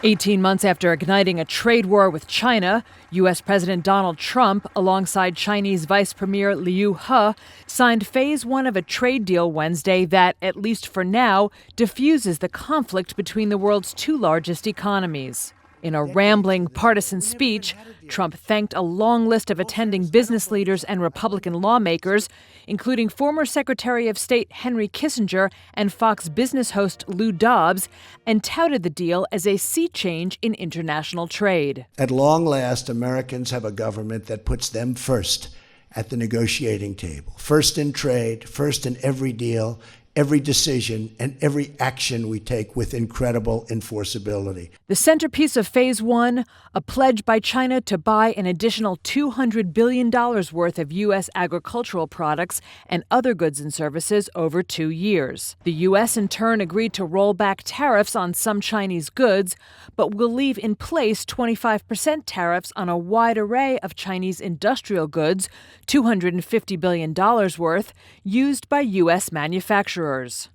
18 months after igniting a trade war with China, U.S. President Donald Trump, alongside Chinese Vice Premier Liu He, signed Phase 1 of a trade deal Wednesday that, at least for now, diffuses the conflict between the world's two largest economies. In a rambling, partisan speech, Trump thanked a long list of attending business leaders and Republican lawmakers, including former Secretary of State Henry Kissinger and Fox Business host Lou Dobbs, and touted the deal as a sea change in international trade. At long last, Americans have a government that puts them first at the negotiating table. First in trade, first in every deal, every decision, and every action we take with incredible enforceability. The centerpiece of Phase 1, a pledge by China to buy an additional $200 billion worth of U.S. agricultural products and other goods and services over 2 years. The U.S. in turn agreed to roll back tariffs on some Chinese goods, but will leave in place 25% tariffs on a wide array of Chinese industrial goods, $250 billion worth, used by U.S. manufacturers.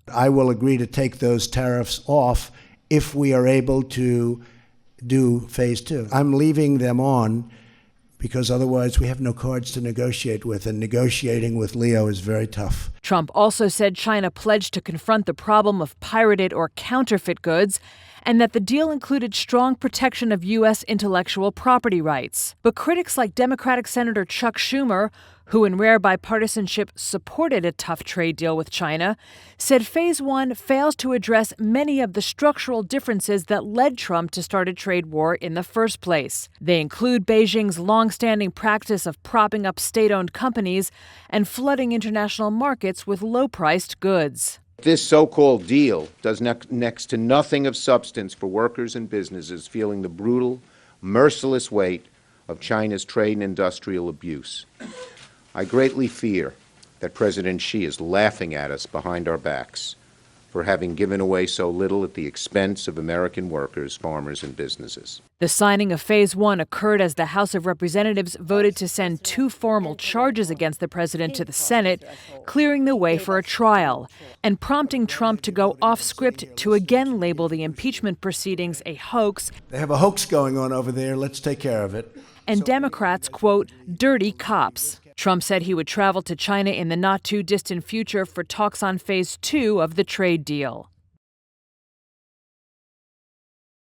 I will agree to take those tariffs off if we are able to do Phase 2. I'm leaving them on because otherwise we have no cards to negotiate with, and negotiating with Leo is very tough. Trump also said China pledged to confront the problem of pirated or counterfeit goods, and that the deal included strong protection of U.S. intellectual property rights. But critics like Democratic Senator Chuck Schumer, who in rare bipartisanship supported a tough trade deal with China, said Phase 1 fails to address many of the structural differences that led Trump to start a trade war in the first place. They include Beijing's longstanding practice of propping up state-owned companies and flooding international markets with low-priced goods. This so-called deal does next to nothing of substance for workers and businesses feeling the brutal, merciless weight of China's trade and industrial abuse. I greatly fear that President Xi is laughing at us behind our backs for having given away so little at the expense of American workers, farmers, and businesses. The signing of Phase 1 occurred as the House of Representatives voted to send 2 formal charges against the president to the Senate, clearing the way for a trial, and prompting Trump to go off script to again label the impeachment proceedings a hoax. They have a hoax going on over there. Let's take care of it. And Democrats, quote, dirty cops. Trump said he would travel to China in the not-too-distant future for talks on Phase 2 of the trade deal.